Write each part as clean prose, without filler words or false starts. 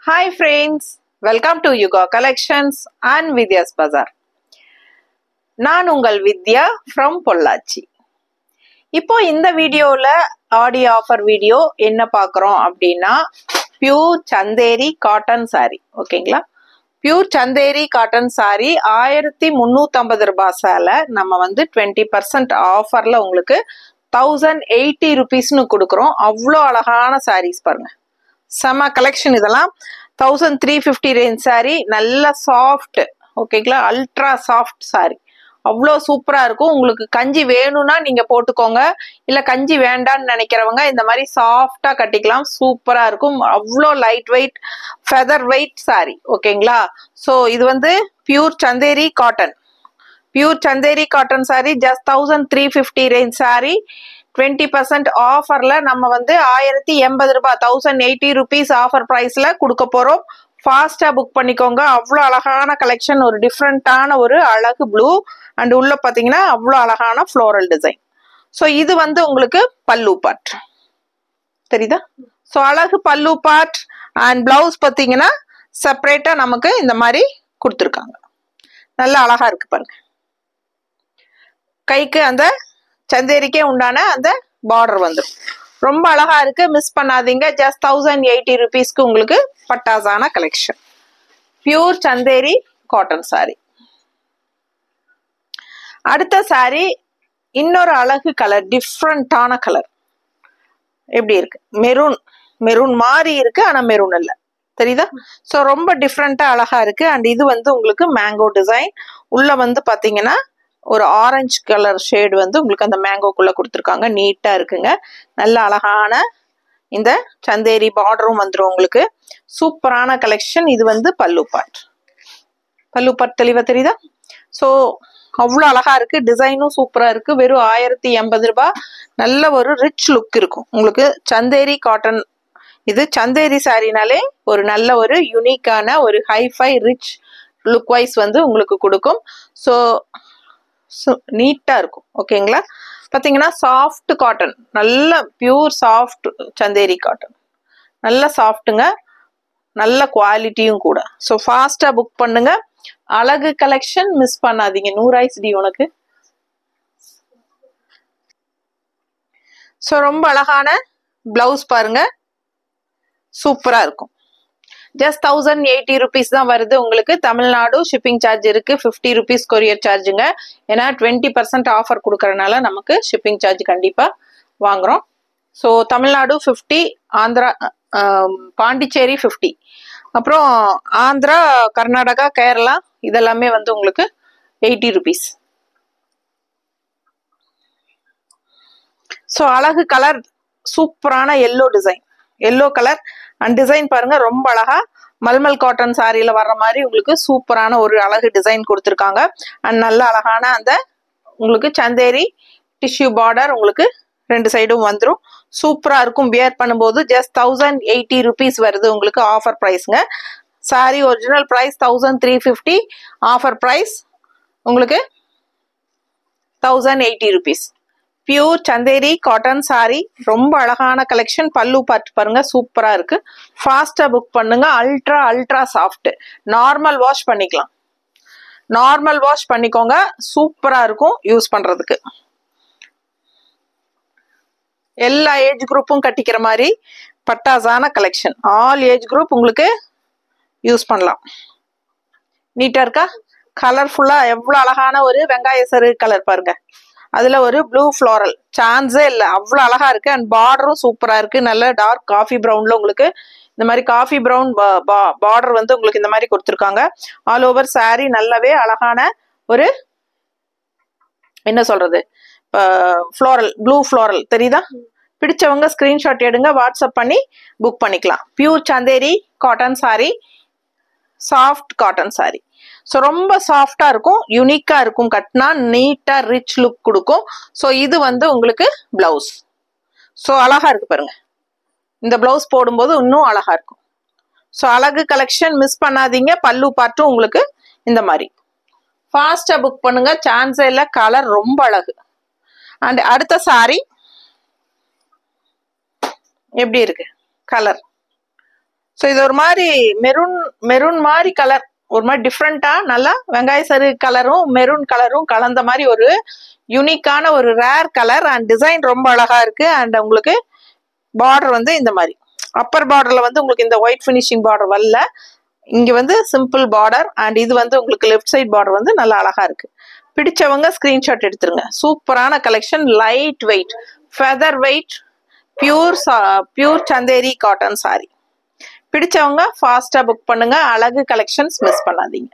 Hi friends, welcome to Yuga Collections and Vidya's Bazaar. நான் உங்கள் வித்யா from Pollachi. இப்போ இந்த வீடியோல ஆடியோ ஆஃபர் வீடியோ என்ன பார்க்குறோம் அப்படின்னா பியூர் சந்தேரி காட்டன் சாரி. ஓகேங்களா? பியூர் சந்தேரி காட்டன் சாரி 1350 ரூபாய் சேலை நம்ம வந்து 20% ஆஃபர்ல உங்களுக்கு 1080 rupeesனு கொடுக்குறோம். அவ்வளோ அழகான சாரீஸ் பாருங்க. செம கலெக்ஷன் இதெல்லாம் 1350 ரேஞ்ச் சாரி, நல்ல சாஃப்ட். ஓகேங்களா? அல்ட்ரா சாஃப்ட் சாரி, அவ்வளோ சூப்பரா இருக்கும். உங்களுக்கு கஞ்சி வேணும்னா நீங்க போட்டுக்கோங்க, இல்ல கஞ்சி வேண்டான்னு நினைக்கிறவங்க இந்த மாதிரி சாஃப்டா கட்டிக்கலாம். சூப்பரா இருக்கும். அவ்வளோ light weight, feather weight sari. ஓகேங்களா? ஸோ இது வந்து pure Chanderi cotton. Pure Chanderi cotton sari just 1350 range sari. 20% ஆஃபர்ல நம்ம வந்து 1080 ரூபாய் 1080 rupees ஆஃபர் பிரைஸ்ல கொடுக்க போறோம். ஃபாஸ்டா புக் பண்ணிக்கோங்க. அவ்வளோ அழகான கலெக்ஷன், ஒரு டிஃப்ரெண்டான ஒரு அழகு ப்ளூ அண்ட் உள்ள பாத்தீங்கன்னா அவ்வளோ அழகான ஃப்ளோரல் டிசைன். ஸோ இது வந்து உங்களுக்கு பல்லு பார்ட் தெரியுதா? ஸோ அழகு பல்லு பார்ட் அண்ட் பிளவுஸ் பார்த்தீங்கன்னா செப்பரேட்டா நமக்கு இந்த மாதிரி கொடுத்துருக்காங்க. நல்லா அழகா இருக்கு பாருங்க. கைக்கு அந்த சந்தேரிக்கே உண்டான அந்த பார்டர் வந்துடும். ரொம்ப அழகா இருக்கு, மிஸ் பண்ணாதீங்க. ஜஸ்ட் 1080 rupeesக்கு உங்களுக்கு பட்டாசான collection. Pure Chanderi cotton sari. அடுத்த சாரி இன்னொரு அழகு கலர், டிஃப்ரெண்டான கலர். எப்படி இருக்கு? மெரூன். மெரூன் மாதிரி இருக்கு, ஆனா மெரூன் இல்ல. தெரியுதா? ஸோ ரொம்ப டிஃப்ரெண்டா அழகா இருக்கு. அண்ட் இது வந்து உங்களுக்கு மேங்கோ டிசைன். உள்ள வந்து பாத்தீங்கன்னா ஒரு ஆரஞ்சு கலர் ஷேடு வந்து உங்களுக்கு அந்த மேங்கோக்குள்ள கொடுத்துருக்காங்க. நீட்டா இருக்குங்க. நல்ல அழகான இந்த சந்தேரி பார்டரும் வந்துடும் உங்களுக்கு. சூப்பரான கலெக்ஷன். இது வந்து பல்லு பார்ட். பல்லு பார்ட் தெளிவா தெரியுதா? ஸோ அவ்வளோ அழகா இருக்கு. டிசைனும் சூப்பரா இருக்கு. வெறும் 1080 ரூபாய். நல்ல ஒரு ரிச் லுக் இருக்கும் உங்களுக்கு. சந்தேரி காட்டன். இது சந்தேரி சாரினாலே ஒரு நல்ல ஒரு யூனிக்கான ஒரு ஹைஃபை ரிச் லுக் வைஸ் வந்து உங்களுக்கு கொடுக்கும். ஸோ நீட்டா இருக்கும். ஓகேங்களா? பாத்தீங்கன்னா சாஃப்ட் காட்டன், நல்ல பியூர் சாஃப்ட் சந்தேரி காட்டன். நல்ல சாஃப்ட்டுங்க, நல்ல குவாலிட்டியும் கூட. ஸோ ஃபாஸ்டா புக் பண்ணுங்க. அழகு கலெக்ஷன் மிஸ் பண்ணாதீங்க. 100 ஐஸ்டி உனக்கு. ஸோ ரொம்ப அழகான பிளவுஸ் பாருங்க, சூப்பரா இருக்கும். ஜஸ்ட் 1080 rupees தான் வருது உங்களுக்கு. தமிழ்நாடு ஷிப்பிங் சார்ஜ் இருக்கு. 50 rupees கொரியர் சார்ஜுங்க. ஏன்னா 20% ஆஃபர் கொடுக்கறதுனால நமக்கு ஷிப்பிங் சார்ஜ் கண்டிப்பா வாங்குறோம். ஸோ தமிழ்நாடு 50, ஆந்திரா பாண்டிச்சேரி 50, அப்புறம் ஆந்திரா, கர்நாடகா, கேரளா இதெல்லாமே வந்து உங்களுக்கு 80 rupees. ஸோ அழகு கலர், சூப்பரான yellow design. Yellow colour and design பாருங்க, ரொம்ப அழகா மல்மல் காட்டன் சாரியில வர்ற மாதிரி உங்களுக்கு சூப்பரான ஒரு அழகு டிசைன் கொடுத்துருக்காங்க. அண்ட் நல்ல அழகான அந்த உங்களுக்கு சந்தேரி டிஷ்யூ பார்டர் உங்களுக்கு ரெண்டு சைடும் வந்துடும். சூப்பரா இருக்கும். வியர் பண்ணும்போது ஜஸ்ட் 1080 rupees வருது உங்களுக்கு ஆஃபர் பிரைஸ்ங்க. Sari original price 1350, offer price உங்களுக்கு 1080 rupees. Pure Chanderi cotton sari, ரொம்ப அழகான கலெக்ஷன். பல்லு பார்ட் பாருங்க, சூப்பரா இருக்கு. ஃபாஸ்டா புக் பண்ணுங்க. Ultra ultra soft. Normal wash பண்ணிக்கலாம். நார்மல் வாஷ் பண்ணிக்கோங்க. சூப்பரா இருக்கும் யூஸ் பண்றதுக்கு. எல்லா ஏஜ் குரூப்பும் கட்டிக்கிற மாதிரி பட்டாசான கலெக்ஷன். ஆல் ஏஜ் குரூப் உங்களுக்கு யூஸ் பண்ணலாம். நீட்டா இருக்கா? கலர்ஃபுல்லா எவ்வளவு அழகான ஒரு வெங்காய சரு கலர் பாருங்க. அதுல ஒரு ப்ளூ ஃப்ளோரல், சான்ஸே இல்ல, அவ்வளவு அழகா இருக்கு. அண்ட் பார்டரும் சூப்பரா இருக்கு. நல்ல டார்க் காஃபி ப்ரௌன்ல உங்களுக்கு இந்த மாதிரி காஃபி ப்ரௌன் பார்டர் வந்து உங்களுக்கு இந்த மாதிரி கொடுத்துருக்காங்க. ஆல் ஓவர் சாரி நல்லாவே அழகான ஒரு என்ன சொல்றது ஃப்ளோரல், ப்ளூ ஃப்ளோரல் தெரியுதா? பிடிச்சவங்க ஸ்கிரீன்ஷாட் எடுங்க, வாட்ஸ்அப் பண்ணி புக் பண்ணிக்கலாம். Pure Chanderi cotton sorry, soft cotton sorry. So ரொம்ப சாஃப்டா இருக்கும், யூனிக்கா இருக்கும். கட்டினா நீட்டா ரிச் லுக் கொடுக்கும். ஸோ இது வந்து உங்களுக்கு பிளவுஸ். ஸோ அழகா இருக்கு பாருங்க. இந்த பிளவுஸ் போடும்போது இன்னும் அழகா இருக்கும். ஸோ அழகு கலெக்ஷன் மிஸ் பண்ணாதீங்க. பல்லு பார்ட்டும் உங்களுக்கு இந்த மாதிரி. ஃபாஸ்டா புக் பண்ணுங்க, சான்ஸே இல்லை. கலர் ரொம்ப அழகு. அண்ட் அடுத்த சாரி எப்படி இருக்கு கலர்? ஸோ இது ஒரு மாதிரி மெரூன் மாதிரி கலர், ஒரு மாதிரி டிஃப்ரெண்டா நல்லா வெங்காய சரு கலரும் மெரூன் கலரும் கலந்த மாதிரி ஒரு யூனிக்கான ஒரு ரேர் கலர். அண்ட் டிசைன் ரொம்ப அழகா இருக்கு. அண்ட் உங்களுக்கு பார்டர் வந்து இந்த மாதிரி அப்பர் பார்டர்ல வந்து உங்களுக்கு இந்த ஒயிட் ஃபினிஷிங் பார்டர் வரல, இங்க வந்து சிம்பிள் பார்டர். அண்ட் இது வந்து உங்களுக்கு லெஃப்ட் சைட் பார்டர் வந்து நல்லா அழகா இருக்கு. பிடிச்சவங்க ஸ்கிரீன்ஷாட் எடுத்துருங்க. சூப்பரான collection, light weight, feather weight, pure Chanderi cotton sari. பிடிச்சவங்க ஃபாஸ்டா புக் பண்ணுங்க. அழகு கலெக்ஷன்ஸ் மிஸ் பண்ணாதீங்க.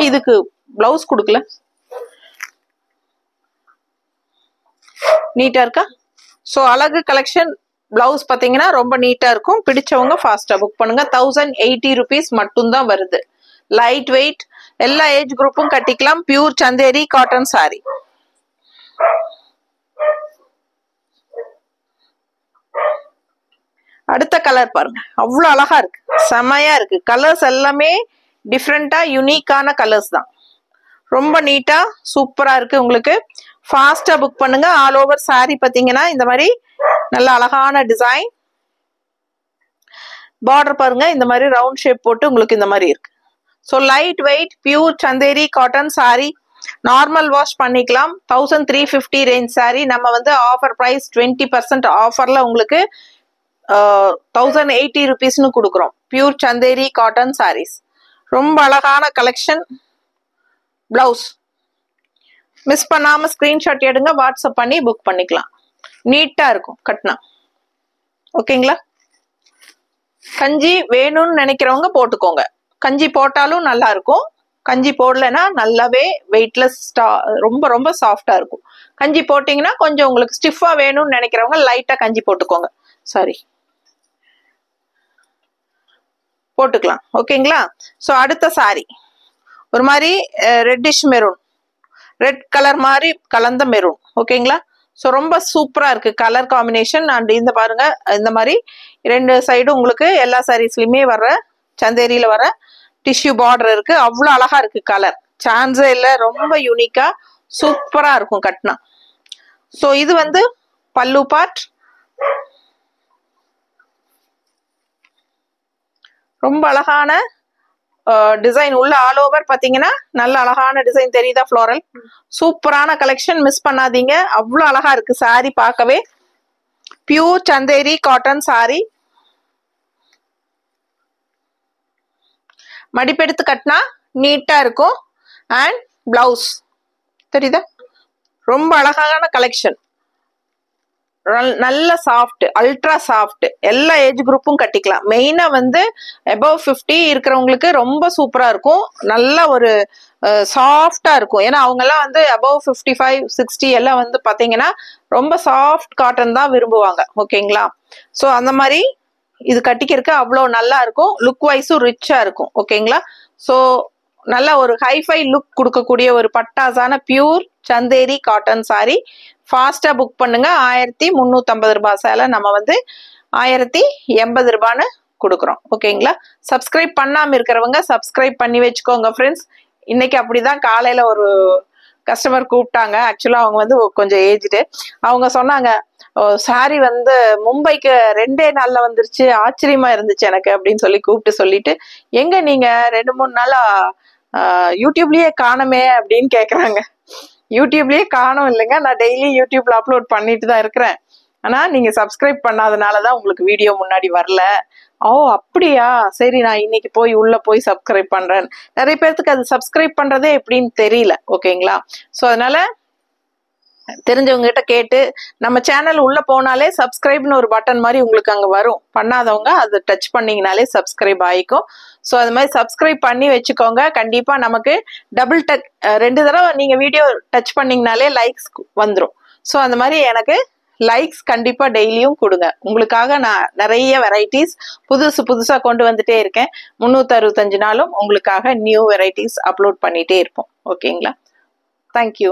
இதுக்கு பிளவுஸ் கொடுக்கல, நீட்டா இருக்கா? ஸோ அழகு கலெக்ஷன் பிளவுஸ் பார்த்தீங்கன்னா ரொம்ப நீட்டா இருக்கும். பிடிச்சவங்க ஃபாஸ்டா புக் பண்ணுங்க. 1080 rupees மட்டும்தான் வருது. லைட் வெயிட், எல்லா ஏஜ் குரூப்பும் கட்டிக்கலாம். Pure Chanderi cotton sari. அடுத்த கலர் பாருங்க, அவ்வளோ அழகா இருக்கு, செமையா இருக்கு. கலர்ஸ் எல்லாமே டிஃப்ரெண்டா யூனிக்கான கலர்ஸ் தான். ரொம்ப நீட்டா சூப்பரா இருக்கு. உங்களுக்கு ஃபாஸ்டா புக் பண்ணுங்க. ஆல் ஓவர் சாரி பார்த்தீங்கன்னா இந்த மாதிரி நல்ல அழகான டிசைன். பார்டர் பாருங்க, இந்த மாதிரி ரவுண்ட் ஷேப் போட்டு உங்களுக்கு இந்த மாதிரி இருக்கு. So light weight pure Chanderi cotton sorry. Normal wash பண்ணிக்கலாம். 1350 ரேஞ்ச் சாரி. நம்ம வந்து ஆஃபர் ப்ரைஸ் 20% ஆஃபர்ல உங்களுக்கு 1080 rupeesனு கொடுக்குறோம். Pure Chanderi cotton saris. ரொம்ப அழகான கலெக்ஷன். பிளவுஸ் மிஸ் பண்ணாம ஸ்கிரீன்ஷாட் எடுங்க, வாட்ஸ்அப் பண்ணி புக் பண்ணிக்கலாம். நீட்டா இருக்கும் கட்டினா. ஓகேங்களா? கஞ்சி வேணும்னு நினைக்கிறவங்க போட்டுக்கோங்க. கஞ்சி போட்டாலும் நல்லா இருக்கும். கஞ்சி போடலைன்னா நல்லாவே வெயிட்லெஸ், ரொம்ப ரொம்ப சாஃப்டா இருக்கும். கஞ்சி போட்டீங்கன்னா கொஞ்சம் உங்களுக்கு ஸ்டிஃபா வேணும்னு நினைக்கிறவங்க லைட்டா கஞ்சி போட்டுக்கோங்க. சாரி, போட்டுக்கலாம். ஓகேங்களா? ஸோ அடுத்த சாரி ஒரு மாதிரி ரெட்டிஷ் மெரூன், ரெட் கலர் மாதிரி கலந்த மெரூன். ஓகேங்களா? ஸோ ரொம்ப சூப்பரா இருக்கு கலர் காம்பினேஷன். அண்ட் இந்த பாருங்க, இந்த மாதிரி ரெண்டு சைடும் உங்களுக்கு எல்லா சாரீஸ்லயுமே வர்ற சந்தேரியில வர டிஷ்யூ பார்டர் இருக்கு. அவ்வளோ அழகா இருக்கு கலர், சான்ஸே இல்லை. ரொம்ப யூனிக்கா சூப்பரா இருக்கும் கட்டினா. ஸோ இது வந்து பல்லு பார்ட். ரொம்ப அழகான டிசைன் உள்ள ஆல் ஓவர் பாத்தீங்கன்னா நல்ல அழகான டிசைன் தெரியுதா? ஃப்ளோரல். சூப்பரான கலெக்ஷன், மிஸ் பண்ணாதீங்க. அவ்வளோ அழகா இருக்கு சாரி பார்க்கவே. Pure Chanderi cotton sari. மடிப்பெடுத்து கட்டினா நீட்டா இருக்கும். அண்ட் பிளவுஸ் தெரியுதா? ரொம்ப அழகான கலெக்ஷன். நல்ல சாஃப்ட், அல்ட்ரா சாஃப்ட், எல்லா ஏஜ் குரூப்பும் கட்டிக்கலாம். மெயினா வந்து above 50 இருக்கிறவங்களுக்கு ரொம்ப சூப்பரா இருக்கும். நல்ல ஒரு சாஃப்டா இருக்கும். ஏன்னா அவங்க எல்லாம் வந்து above 55 60 எல்லாம் வந்து பாத்தீங்கன்னா ரொம்ப சாஃப்ட் காட்டன் தான் விரும்புவாங்க. ஓகேங்களா? ஸோ அந்த மாதிரி இது கட்டிக்கிறதுக்கு அவ்வளோ நல்லா இருக்கும். லுக் வைஸும் ரிச்சா இருக்கும். ஓகேங்களா? ஸோ நல்ல ஒரு ஹைஃபை லுக் கொடுக்கக்கூடிய ஒரு பட்டாசான பியூர் சந்தேரி காட்டன் சாரி. ஃபாஸ்டா புக் பண்ணுங்க. 1350 ரூபாய் சேலை நம்ம வந்து 1080 ரூபான்னு கொடுக்குறோம். ஓகேங்களா? சப்ஸ்கிரைப் பண்ணாம இருக்கிறவங்க சப்ஸ்கிரைப் பண்ணி வச்சுக்கோங்க ஃப்ரெண்ட்ஸ். இன்னைக்கு அப்படிதான் காலையில ஒரு கஸ்டமர் கூப்பிட்டாங்க. ஆக்சுவலா அவங்க வந்து கொஞ்சம் ஏஜ்டு. அவங்க சொன்னாங்க, சாரி வந்து மும்பைக்கு 2 நாள்ல வந்துருச்சு, ஆச்சரியமா இருந்துச்சு எனக்கு அப்படின்னு சொல்லி கூப்பிட்டு சொல்லிட்டு, எங்க நீங்க 2-3 நாளா யூடியூப்லயே காணுமே அப்படின்னு கேக்குறாங்க. யூடியூப்லயே காணும் இல்லைங்க, நான் டெய்லி யூடியூப்ல அப்லோட் பண்ணிட்டு தான் இருக்கிறேன். ஆனா நீங்க சப்ஸ்கிரைப் பண்ணாதனாலதான் உங்களுக்கு வீடியோ முன்னாடி வரல. ஓ அப்படியா, சரி நான் இன்னைக்கு போய் உள்ள போய் சப்ஸ்கிரைப் பண்றேன். நிறைய பேர்த்துக்கு அது சப்ஸ்கிரைப் பண்றதே எப்படின்னு தெரியல. ஓகேங்களா? ஸோ அதனால தெரிஞ்சவங்க கிட்ட கேட்டு, நம்ம சேனல் உள்ள போனாலே சப்ஸ்கிரைப்னு ஒரு பட்டன் மாதிரி உங்களுக்கு அங்க வரும். பண்ணாதவங்க அதை டச் பண்ணீங்கனாலே சப்ஸ்கிரைப் ஆயிக்கும். ஸோ அது மாதிரி சப்ஸ்கிரைப் பண்ணி வச்சுக்கோங்க. கண்டிப்பா நமக்கு டபுள் டச் 2 தடவை நீங்க வீடியோ டச் பண்ணீங்கனாலே லைக்ஸ் வந்துடும். ஸோ அந்த மாதிரி எனக்கு லைக்ஸ் கண்டிப்பா டெய்லியும் கொடுங்க. உங்களுக்காக நான் நிறைய வெரைட்டிஸ் புதுசா கொண்டு வந்துட்டே இருக்கேன். 365 நாளும் உங்களுக்காக நியூ வெரைட்டிஸ் அப்லோட் பண்ணிட்டே இருப்போம். ஓகேங்களா? தேங்க்யூ.